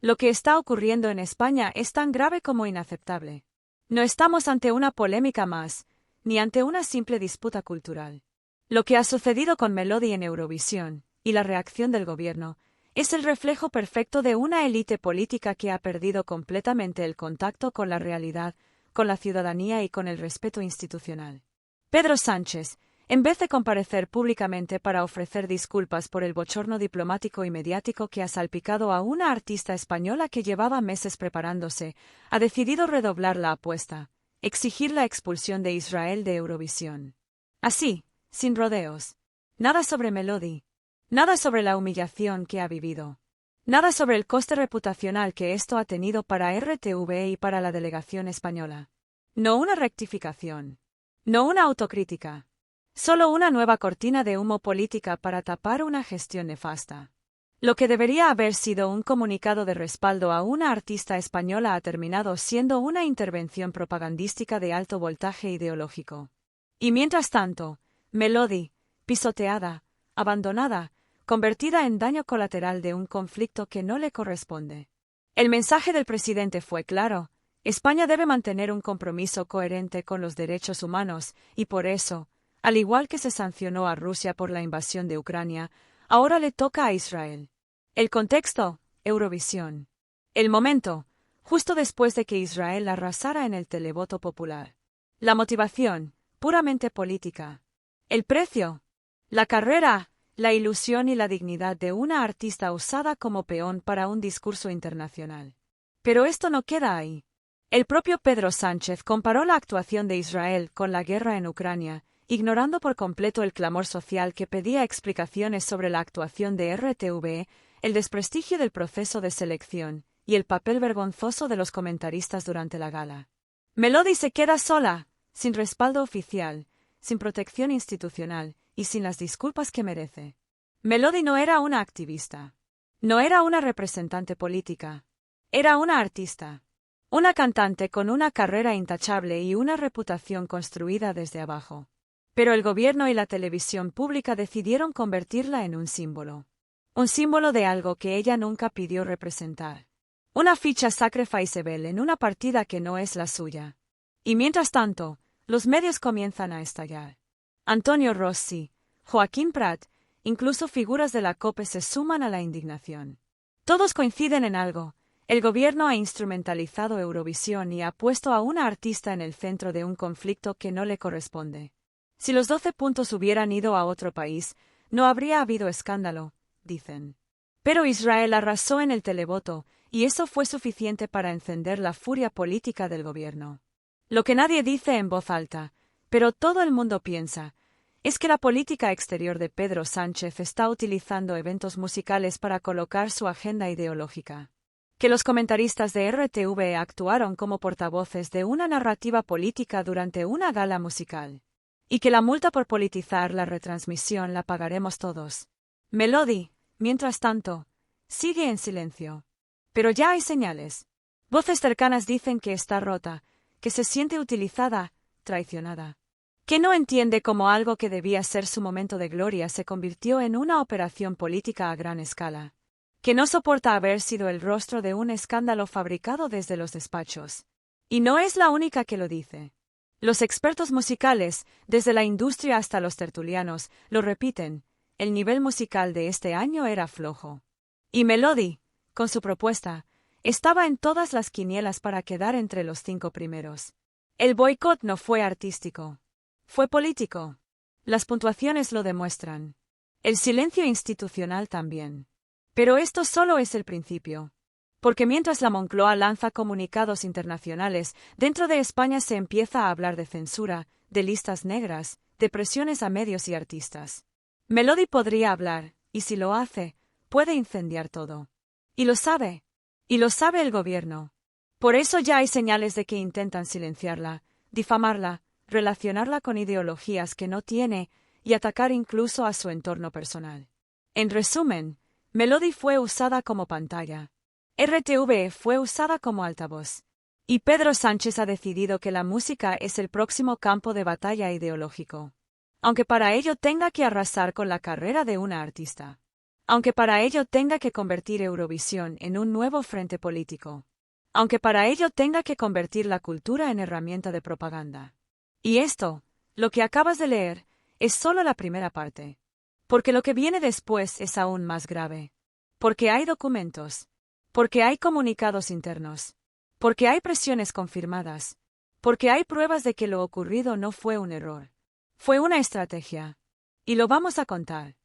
Lo que está ocurriendo en España es tan grave como inaceptable. No estamos ante una polémica más, ni ante una simple disputa cultural. Lo que ha sucedido con Melody en Eurovisión, y la reacción del gobierno, es el reflejo perfecto de una élite política que ha perdido completamente el contacto con la realidad, con la ciudadanía y con el respeto institucional. Pedro Sánchez, en vez de comparecer públicamente para ofrecer disculpas por el bochorno diplomático y mediático que ha salpicado a una artista española que llevaba meses preparándose, ha decidido redoblar la apuesta, exigir la expulsión de Israel de Eurovisión. Así, sin rodeos. Nada sobre Melody. Nada sobre la humillación que ha vivido. Nada sobre el coste reputacional que esto ha tenido para RTV y para la delegación española. No una rectificación. No una autocrítica. Solo una nueva cortina de humo política para tapar una gestión nefasta. Lo que debería haber sido un comunicado de respaldo a una artista española ha terminado siendo una intervención propagandística de alto voltaje ideológico. Y mientras tanto, Melody, pisoteada, abandonada, convertida en daño colateral de un conflicto que no le corresponde. El mensaje del presidente fue claro: España debe mantener un compromiso coherente con los derechos humanos, y por eso, al igual que se sancionó a Rusia por la invasión de Ucrania, ahora le toca a Israel. El contexto: Eurovisión. El momento: justo después de que Israel arrasara en el televoto popular. La motivación: puramente política. El precio: la carrera, la ilusión y la dignidad de una artista usada como peón para un discurso internacional. Pero esto no queda ahí. El propio Pedro Sánchez comparó la actuación de Israel con la guerra en Ucrania, ignorando por completo el clamor social que pedía explicaciones sobre la actuación de RTV, el desprestigio del proceso de selección y el papel vergonzoso de los comentaristas durante la gala. Melody se queda sola, sin respaldo oficial, sin protección institucional y sin las disculpas que merece. Melody no era una activista. No era una representante política. Era una artista. Una cantante con una carrera intachable y una reputación construida desde abajo. Pero el gobierno y la televisión pública decidieron convertirla en un símbolo. Un símbolo de algo que ella nunca pidió representar. Una ficha sacrificable en una partida que no es la suya. Y mientras tanto, los medios comienzan a estallar. Antonio Rossi, Joaquín Prat, incluso figuras de la COPE se suman a la indignación. Todos coinciden en algo: el gobierno ha instrumentalizado Eurovisión y ha puesto a una artista en el centro de un conflicto que no le corresponde. Si los 12 puntos hubieran ido a otro país, no habría habido escándalo, dicen. Pero Israel arrasó en el televoto, y eso fue suficiente para encender la furia política del gobierno. Lo que nadie dice en voz alta, pero todo el mundo piensa, es que la política exterior de Pedro Sánchez está utilizando eventos musicales para colocar su agenda ideológica. Que los comentaristas de RTV actuaron como portavoces de una narrativa política durante una gala musical. Y que la multa por politizar la retransmisión la pagaremos todos. Melody, mientras tanto, sigue en silencio. Pero ya hay señales. Voces cercanas dicen que está rota, que se siente utilizada, traicionada. Que no entiende cómo algo que debía ser su momento de gloria se convirtió en una operación política a gran escala. Que no soporta haber sido el rostro de un escándalo fabricado desde los despachos. Y no es la única que lo dice. Los expertos musicales, desde la industria hasta los tertulianos, lo repiten: el nivel musical de este año era flojo. Y Melody, con su propuesta, estaba en todas las quinielas para quedar entre los 5 primeros. El boicot no fue artístico. Fue político. Las puntuaciones lo demuestran. El silencio institucional también. Pero esto solo es el principio. Porque mientras la Moncloa lanza comunicados internacionales, dentro de España se empieza a hablar de censura, de listas negras, de presiones a medios y artistas. Melody podría hablar, y si lo hace, puede incendiar todo. Y lo sabe. Y lo sabe el gobierno. Por eso ya hay señales de que intentan silenciarla, difamarla, relacionarla con ideologías que no tiene, y atacar incluso a su entorno personal. En resumen, Melody fue usada como pantalla. RTV fue usada como altavoz. Y Pedro Sánchez ha decidido que la música es el próximo campo de batalla ideológico. Aunque para ello tenga que arrasar con la carrera de una artista. Aunque para ello tenga que convertir Eurovisión en un nuevo frente político. Aunque para ello tenga que convertir la cultura en herramienta de propaganda. Y esto, lo que acabas de leer, es solo la primera parte. Porque lo que viene después es aún más grave. Porque hay documentos. Porque hay comunicados internos. Porque hay presiones confirmadas. Porque hay pruebas de que lo ocurrido no fue un error. Fue una estrategia. Y lo vamos a contar.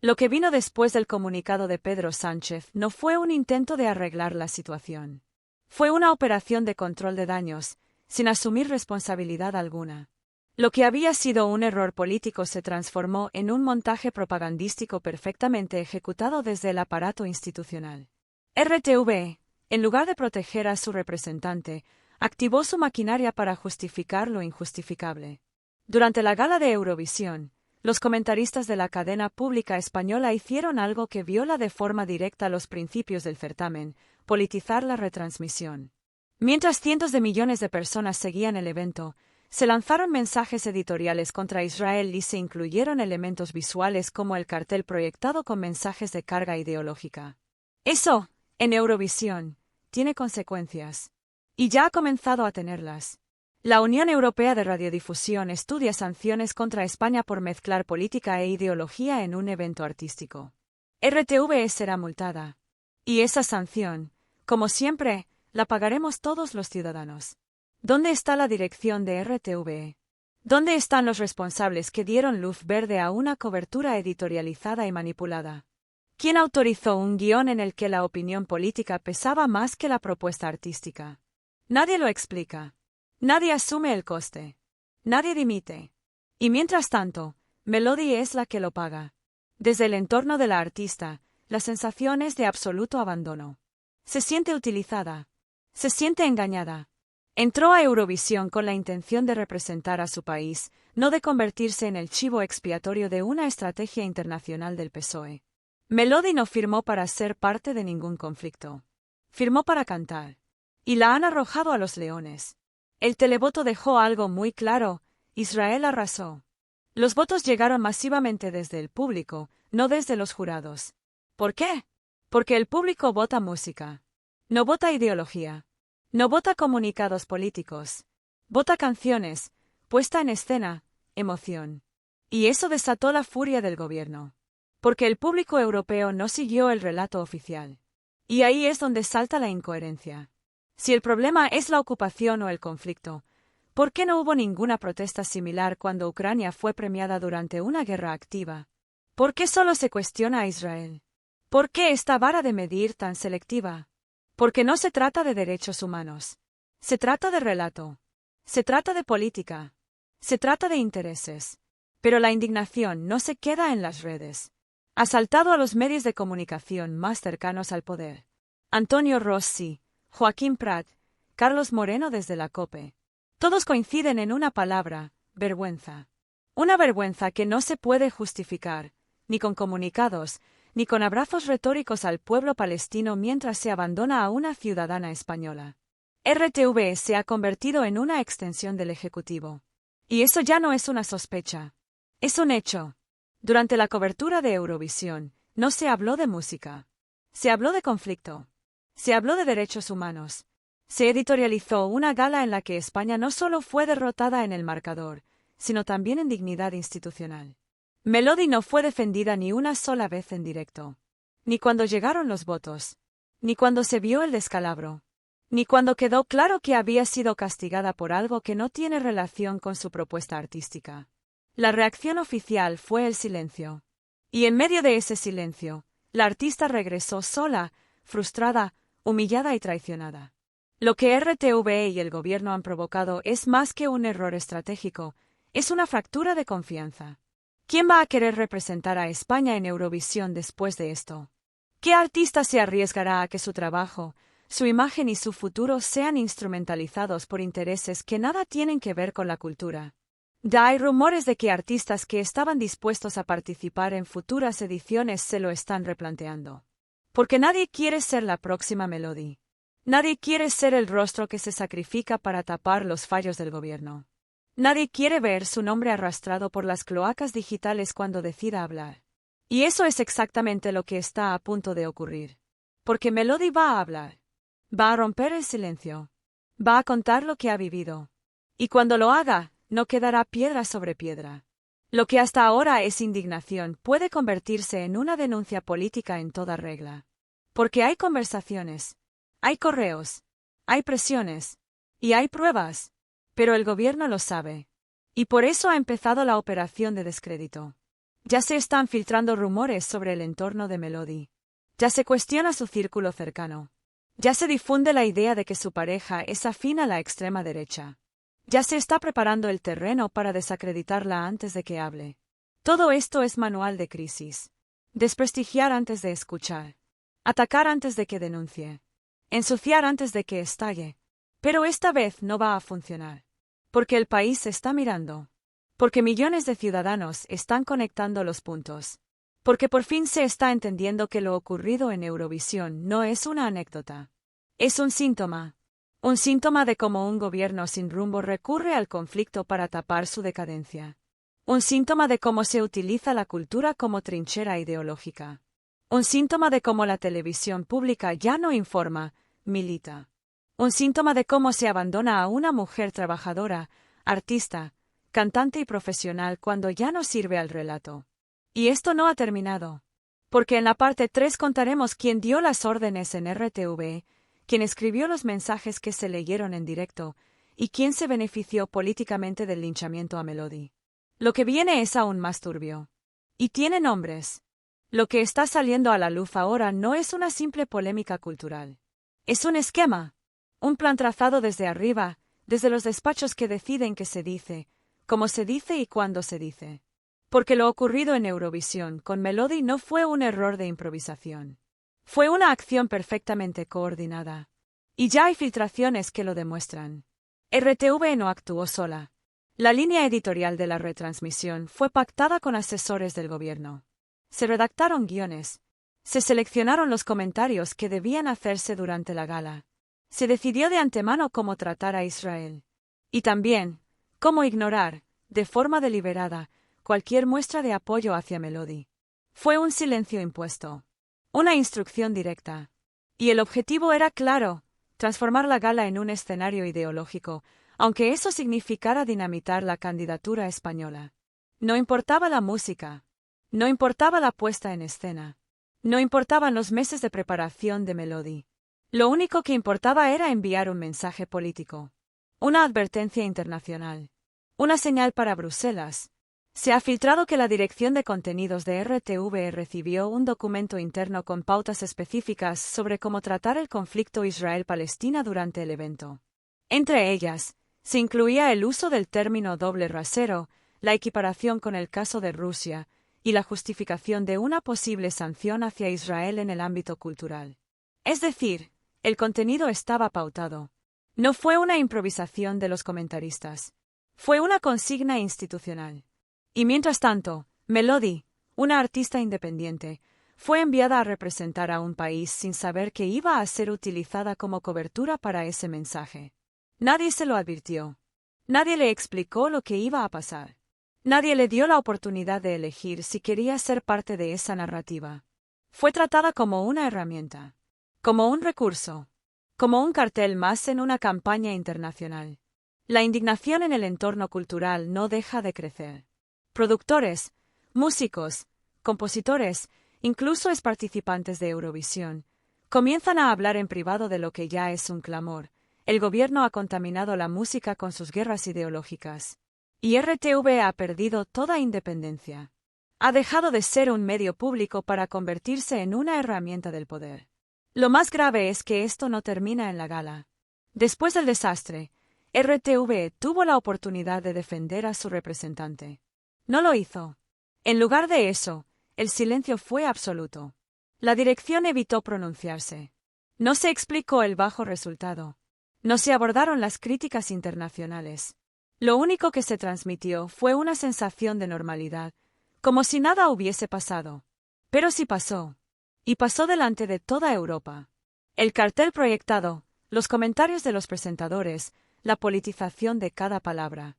Lo que vino después del comunicado de Pedro Sánchez no fue un intento de arreglar la situación. Fue una operación de control de daños, sin asumir responsabilidad alguna. Lo que había sido un error político se transformó en un montaje propagandístico perfectamente ejecutado desde el aparato institucional. RTV, en lugar de proteger a su representante, activó su maquinaria para justificar lo injustificable. Durante la gala de Eurovisión, los comentaristas de la cadena pública española hicieron algo que viola de forma directa los principios del certamen: politizar la retransmisión. Mientras cientos de millones de personas seguían el evento, se lanzaron mensajes editoriales contra Israel y se incluyeron elementos visuales como el cartel proyectado con mensajes de carga ideológica. Eso, en Eurovisión, tiene consecuencias. Y ya ha comenzado a tenerlas. La Unión Europea de Radiodifusión estudia sanciones contra España por mezclar política e ideología en un evento artístico. RTV será multada. Y esa sanción, como siempre, la pagaremos todos los ciudadanos. ¿Dónde está la dirección de RTV? ¿Dónde están los responsables que dieron luz verde a una cobertura editorializada y manipulada? ¿Quién autorizó un guión en el que la opinión política pesaba más que la propuesta artística? Nadie lo explica. Nadie asume el coste. Nadie dimite. Y mientras tanto, Melody es la que lo paga. Desde el entorno de la artista, la sensación es de absoluto abandono. Se siente utilizada. Se siente engañada. Entró a Eurovisión con la intención de representar a su país, no de convertirse en el chivo expiatorio de una estrategia internacional del PSOE. Melody no firmó para ser parte de ningún conflicto. Firmó para cantar. Y la han arrojado a los leones. El televoto dejó algo muy claro: Israel arrasó. Los votos llegaron masivamente desde el público, no desde los jurados. ¿Por qué? Porque el público vota música. No vota ideología. No vota comunicados políticos. Vota canciones, puesta en escena, emoción. Y eso desató la furia del gobierno. Porque el público europeo no siguió el relato oficial. Y ahí es donde salta la incoherencia. Si el problema es la ocupación o el conflicto, ¿por qué no hubo ninguna protesta similar cuando Ucrania fue premiada durante una guerra activa? ¿Por qué solo se cuestiona a Israel? ¿Por qué esta vara de medir tan selectiva? Porque no se trata de derechos humanos. Se trata de relato. Se trata de política. Se trata de intereses. Pero la indignación no se queda en las redes. Ha saltado a los medios de comunicación más cercanos al poder. Antonio Rossi, Joaquín Prat, Carlos Moreno desde la COPE. Todos coinciden en una palabra: vergüenza. Una vergüenza que no se puede justificar, ni con comunicados, ni con abrazos retóricos al pueblo palestino mientras se abandona a una ciudadana española. RTV se ha convertido en una extensión del Ejecutivo. Y eso ya no es una sospecha. Es un hecho. Durante la cobertura de Eurovisión, no se habló de música. Se habló de conflicto. Se habló de derechos humanos. Se editorializó una gala en la que España no solo fue derrotada en el marcador, sino también en dignidad institucional. Melody no fue defendida ni una sola vez en directo. Ni cuando llegaron los votos. Ni cuando se vio el descalabro. Ni cuando quedó claro que había sido castigada por algo que no tiene relación con su propuesta artística. La reacción oficial fue el silencio. Y en medio de ese silencio, la artista regresó sola, frustrada, humillada y traicionada. Lo que RTV y el gobierno han provocado es más que un error estratégico, es una fractura de confianza. ¿Quién va a querer representar a España en Eurovisión después de esto? ¿Qué artista se arriesgará a que su trabajo, su imagen y su futuro sean instrumentalizados por intereses que nada tienen que ver con la cultura? Hay rumores de que artistas que estaban dispuestos a participar en futuras ediciones se lo están replanteando. Porque nadie quiere ser la próxima Melody. Nadie quiere ser el rostro que se sacrifica para tapar los fallos del gobierno. Nadie quiere ver su nombre arrastrado por las cloacas digitales cuando decida hablar. Y eso es exactamente lo que está a punto de ocurrir. Porque Melody va a hablar. Va a romper el silencio. Va a contar lo que ha vivido. Y cuando lo haga, no quedará piedra sobre piedra. Lo que hasta ahora es indignación puede convertirse en una denuncia política en toda regla. Porque hay conversaciones, hay correos, hay presiones, y hay pruebas. Pero el gobierno lo sabe. Y por eso ha empezado la operación de descrédito. Ya se están filtrando rumores sobre el entorno de Melody. Ya se cuestiona su círculo cercano. Ya se difunde la idea de que su pareja es afín a la extrema derecha. Ya se está preparando el terreno para desacreditarla antes de que hable. Todo esto es manual de crisis. Desprestigiar antes de escuchar. Atacar antes de que denuncie. Ensuciar antes de que estalle. Pero esta vez no va a funcionar. Porque el país se está mirando. Porque millones de ciudadanos están conectando los puntos. Porque por fin se está entendiendo que lo ocurrido en Eurovisión no es una anécdota. Es un síntoma. Un síntoma de cómo un gobierno sin rumbo recurre al conflicto para tapar su decadencia. Un síntoma de cómo se utiliza la cultura como trinchera ideológica. Un síntoma de cómo la televisión pública ya no informa, milita. Un síntoma de cómo se abandona a una mujer trabajadora, artista, cantante y profesional cuando ya no sirve al relato. Y esto no ha terminado. Porque en la parte 3 contaremos quién dio las órdenes en RTV, quién escribió los mensajes que se leyeron en directo, y quién se benefició políticamente del linchamiento a Melody. Lo que viene es aún más turbio. Y tiene nombres. Lo que está saliendo a la luz ahora no es una simple polémica cultural. Es un esquema. Un plan trazado desde arriba, desde los despachos que deciden qué se dice, cómo se dice y cuándo se dice. Porque lo ocurrido en Eurovisión con Melody no fue un error de improvisación. Fue una acción perfectamente coordinada. Y ya hay filtraciones que lo demuestran. RTV no actuó sola. La línea editorial de la retransmisión fue pactada con asesores del gobierno. Se redactaron guiones. Se seleccionaron los comentarios que debían hacerse durante la gala. Se decidió de antemano cómo tratar a Israel. Y también, cómo ignorar, de forma deliberada, cualquier muestra de apoyo hacia Melody. Fue un silencio impuesto. Una instrucción directa. Y el objetivo era claro, transformar la gala en un escenario ideológico, aunque eso significara dinamitar la candidatura española. No importaba la música. No importaba la puesta en escena. No importaban los meses de preparación de Melody. Lo único que importaba era enviar un mensaje político. Una advertencia internacional. Una señal para Bruselas. Se ha filtrado que la Dirección de Contenidos de RTV recibió un documento interno con pautas específicas sobre cómo tratar el conflicto Israel-Palestina durante el evento. Entre ellas, se incluía el uso del término doble rasero, la equiparación con el caso de Rusia, y la justificación de una posible sanción hacia Israel en el ámbito cultural. Es decir, el contenido estaba pautado. No fue una improvisación de los comentaristas. Fue una consigna institucional. Y mientras tanto, Melody, una artista independiente, fue enviada a representar a un país sin saber que iba a ser utilizada como cobertura para ese mensaje. Nadie se lo advirtió. Nadie le explicó lo que iba a pasar. Nadie le dio la oportunidad de elegir si quería ser parte de esa narrativa. Fue tratada como una herramienta, como un recurso, como un cartel más en una campaña internacional. La indignación en el entorno cultural no deja de crecer. Productores, músicos, compositores, incluso participantes de Eurovisión, comienzan a hablar en privado de lo que ya es un clamor. El gobierno ha contaminado la música con sus guerras ideológicas. Y RTV ha perdido toda independencia. Ha dejado de ser un medio público para convertirse en una herramienta del poder. Lo más grave es que esto no termina en la gala. Después del desastre, RTV tuvo la oportunidad de defender a su representante. No lo hizo. En lugar de eso, el silencio fue absoluto. La dirección evitó pronunciarse. No se explicó el bajo resultado. No se abordaron las críticas internacionales. Lo único que se transmitió fue una sensación de normalidad, como si nada hubiese pasado. Pero sí pasó. Y pasó delante de toda Europa. El cartel proyectado, los comentarios de los presentadores, la politización de cada palabra.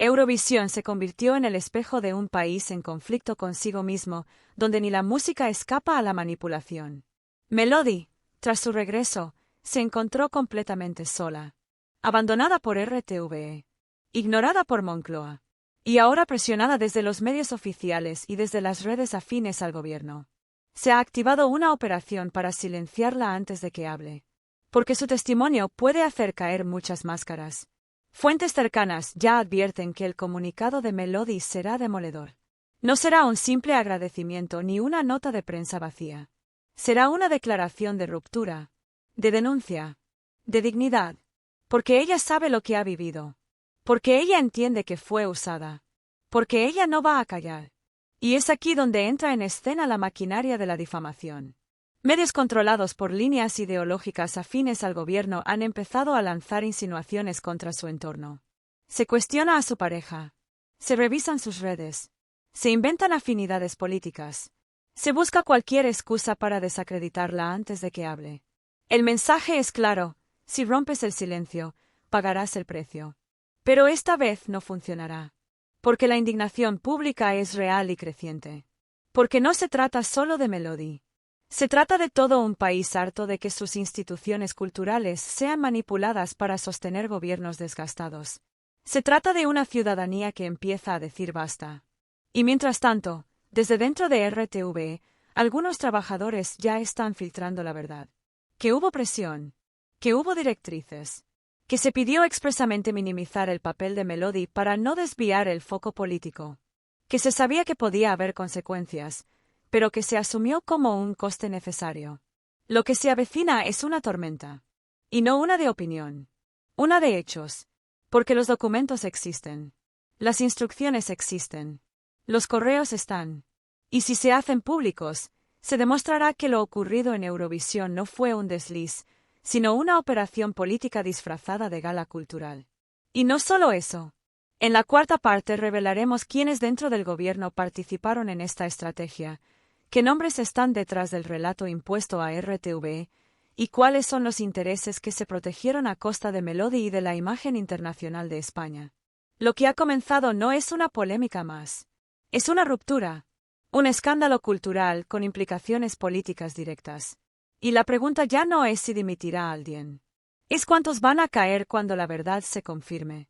Eurovisión se convirtió en el espejo de un país en conflicto consigo mismo, donde ni la música escapa a la manipulación. Melody, tras su regreso, se encontró completamente sola, abandonada por RTVE, ignorada por Moncloa, y ahora presionada desde los medios oficiales y desde las redes afines al gobierno. Se ha activado una operación para silenciarla antes de que hable, porque su testimonio puede hacer caer muchas máscaras. Fuentes cercanas ya advierten que el comunicado de Melody será demoledor. No será un simple agradecimiento ni una nota de prensa vacía. Será una declaración de ruptura, de denuncia, de dignidad, porque ella sabe lo que ha vivido, porque ella entiende que fue usada, porque ella no va a callar. Y es aquí donde entra en escena la maquinaria de la difamación. Medios controlados por líneas ideológicas afines al gobierno han empezado a lanzar insinuaciones contra su entorno. Se cuestiona a su pareja. Se revisan sus redes. Se inventan afinidades políticas. Se busca cualquier excusa para desacreditarla antes de que hable. El mensaje es claro: si rompes el silencio, pagarás el precio. Pero esta vez no funcionará. Porque la indignación pública es real y creciente. Porque no se trata solo de Melody. Se trata de todo un país harto de que sus instituciones culturales sean manipuladas para sostener gobiernos desgastados. Se trata de una ciudadanía que empieza a decir basta. Y mientras tanto, desde dentro de RTV, algunos trabajadores ya están filtrando la verdad. Que hubo presión. Que hubo directrices. Que se pidió expresamente minimizar el papel de Melody para no desviar el foco político. Que se sabía que podía haber consecuencias, pero que se asumió como un coste necesario. Lo que se avecina es una tormenta. Y no una de opinión. Una de hechos. Porque los documentos existen. Las instrucciones existen. Los correos están. Y si se hacen públicos, se demostrará que lo ocurrido en Eurovisión no fue un desliz, sino una operación política disfrazada de gala cultural. Y no solo eso. En la cuarta parte revelaremos quiénes dentro del gobierno participaron en esta estrategia, qué nombres están detrás del relato impuesto a RTV, y cuáles son los intereses que se protegieron a costa de Melody y de la imagen internacional de España. Lo que ha comenzado no es una polémica más. Es una ruptura, un escándalo cultural con implicaciones políticas directas. Y la pregunta ya no es si dimitirá alguien. Es cuántos van a caer cuando la verdad se confirme.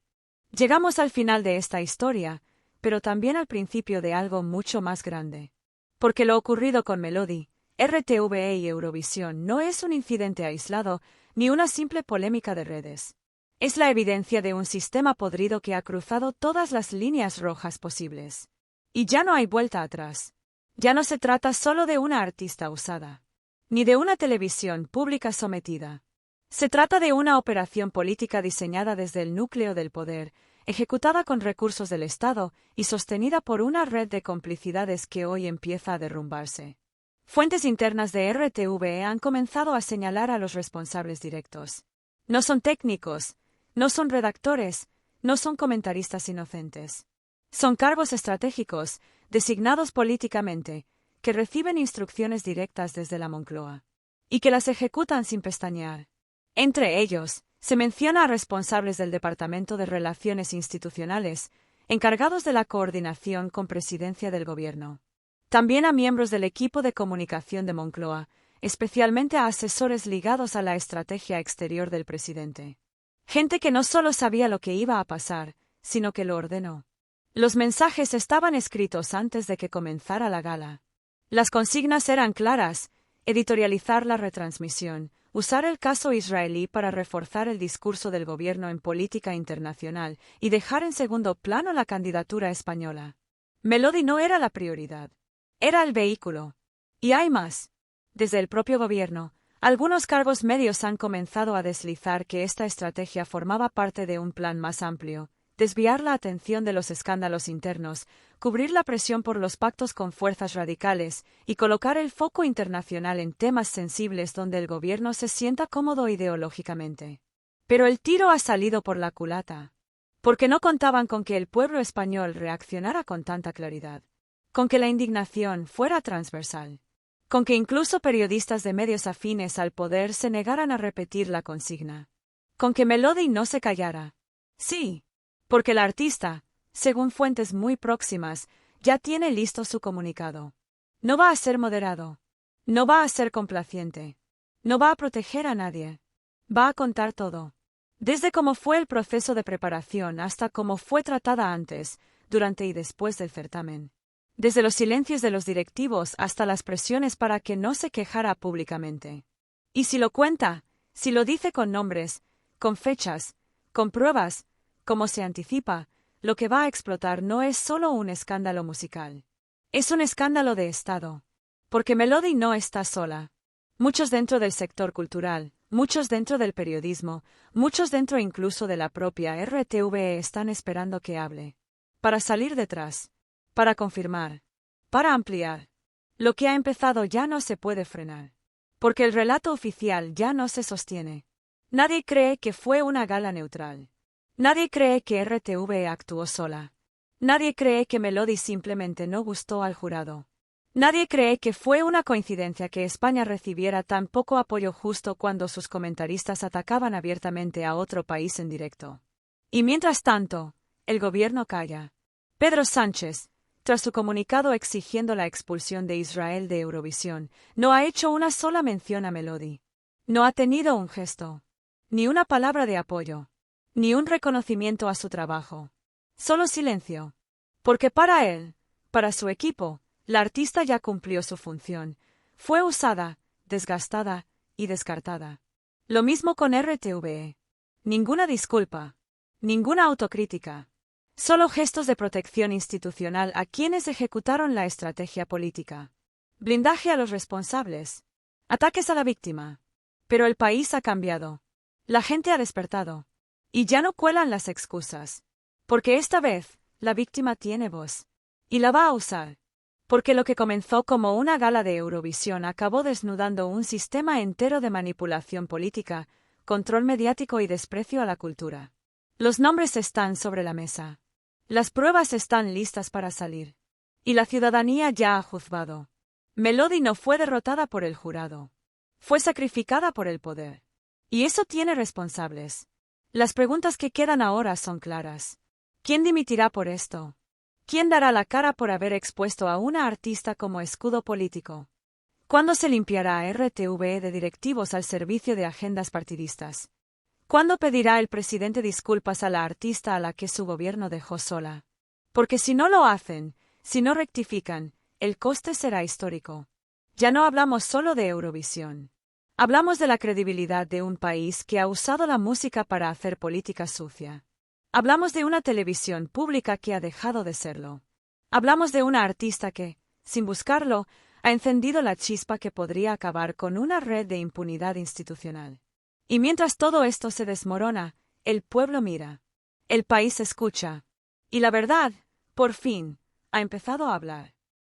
Llegamos al final de esta historia, pero también al principio de algo mucho más grande. Porque lo ocurrido con Melody, RTVE y Eurovisión no es un incidente aislado, ni una simple polémica de redes. Es la evidencia de un sistema podrido que ha cruzado todas las líneas rojas posibles. Y ya no hay vuelta atrás. Ya no se trata solo de una artista usada, ni de una televisión pública sometida. Se trata de una operación política diseñada desde el núcleo del poder, ejecutada con recursos del Estado y sostenida por una red de complicidades que hoy empieza a derrumbarse. Fuentes internas de RTV han comenzado a señalar a los responsables directos. No son técnicos, no son redactores, no son comentaristas inocentes. Son cargos estratégicos, designados políticamente, que reciben instrucciones directas desde la Moncloa, y que las ejecutan sin pestañear. Entre ellos, se menciona a responsables del Departamento de Relaciones Institucionales, encargados de la coordinación con Presidencia del Gobierno. También a miembros del equipo de comunicación de Moncloa, especialmente a asesores ligados a la estrategia exterior del presidente. Gente que no solo sabía lo que iba a pasar, sino que lo ordenó. Los mensajes estaban escritos antes de que comenzara la gala. Las consignas eran claras: editorializar la retransmisión, usar el caso israelí para reforzar el discurso del gobierno en política internacional y dejar en segundo plano la candidatura española. Melody no era la prioridad. Era el vehículo. Y hay más. Desde el propio gobierno, algunos cargos medios han comenzado a deslizar que esta estrategia formaba parte de un plan más amplio: desviar la atención de los escándalos internos, cubrir la presión por los pactos con fuerzas radicales y colocar el foco internacional en temas sensibles donde el gobierno se sienta cómodo ideológicamente. Pero el tiro ha salido por la culata. Porque no contaban con que el pueblo español reaccionara con tanta claridad. Con que la indignación fuera transversal. Con que incluso periodistas de medios afines al poder se negaran a repetir la consigna. Con que Melody no se callara. Sí. Porque la artista, según fuentes muy próximas, ya tiene listo su comunicado. No va a ser moderado. No va a ser complaciente. No va a proteger a nadie. Va a contar todo. Desde cómo fue el proceso de preparación hasta cómo fue tratada antes, durante y después del certamen. Desde los silencios de los directivos hasta las presiones para que no se quejara públicamente. Y si lo cuenta, si lo dice con nombres, con fechas, con pruebas, como se anticipa, lo que va a explotar no es solo un escándalo musical. Es un escándalo de Estado. Porque Melody no está sola. Muchos dentro del sector cultural, muchos dentro del periodismo, muchos dentro incluso de la propia RTVE están esperando que hable. Para salir detrás. Para confirmar. Para ampliar. Lo que ha empezado ya no se puede frenar. Porque el relato oficial ya no se sostiene. Nadie cree que fue una gala neutral. Nadie cree que RTVE actuó sola. Nadie cree que Melody simplemente no gustó al jurado. Nadie cree que fue una coincidencia que España recibiera tan poco apoyo justo cuando sus comentaristas atacaban abiertamente a otro país en directo. Y mientras tanto, el gobierno calla. Pedro Sánchez, tras su comunicado exigiendo la expulsión de Israel de Eurovisión, no ha hecho una sola mención a Melody. No ha tenido un gesto. Ni una palabra de apoyo. Ni un reconocimiento a su trabajo. Solo silencio. Porque para él, para su equipo, la artista ya cumplió su función. Fue usada, desgastada y descartada. Lo mismo con RTVE. Ninguna disculpa. Ninguna autocrítica. Solo gestos de protección institucional a quienes ejecutaron la estrategia política. Blindaje a los responsables. Ataques a la víctima. Pero el país ha cambiado. La gente ha despertado. Y ya no cuelan las excusas. Porque esta vez, la víctima tiene voz. Y la va a usar. Porque lo que comenzó como una gala de Eurovisión acabó desnudando un sistema entero de manipulación política, control mediático y desprecio a la cultura. Los nombres están sobre la mesa. Las pruebas están listas para salir. Y la ciudadanía ya ha juzgado. Melody no fue derrotada por el jurado. Fue sacrificada por el poder. Y eso tiene responsables. Las preguntas que quedan ahora son claras. ¿Quién dimitirá por esto? ¿Quién dará la cara por haber expuesto a una artista como escudo político? ¿Cuándo se limpiará a RTVE de directivos al servicio de agendas partidistas? ¿Cuándo pedirá el presidente disculpas a la artista a la que su gobierno dejó sola? Porque si no lo hacen, si no rectifican, el coste será histórico. Ya no hablamos solo de Eurovisión. Hablamos de la credibilidad de un país que ha usado la música para hacer política sucia. Hablamos de una televisión pública que ha dejado de serlo. Hablamos de una artista que, sin buscarlo, ha encendido la chispa que podría acabar con una red de impunidad institucional. Y mientras todo esto se desmorona, el pueblo mira. El país escucha. Y la verdad, por fin, ha empezado a hablar.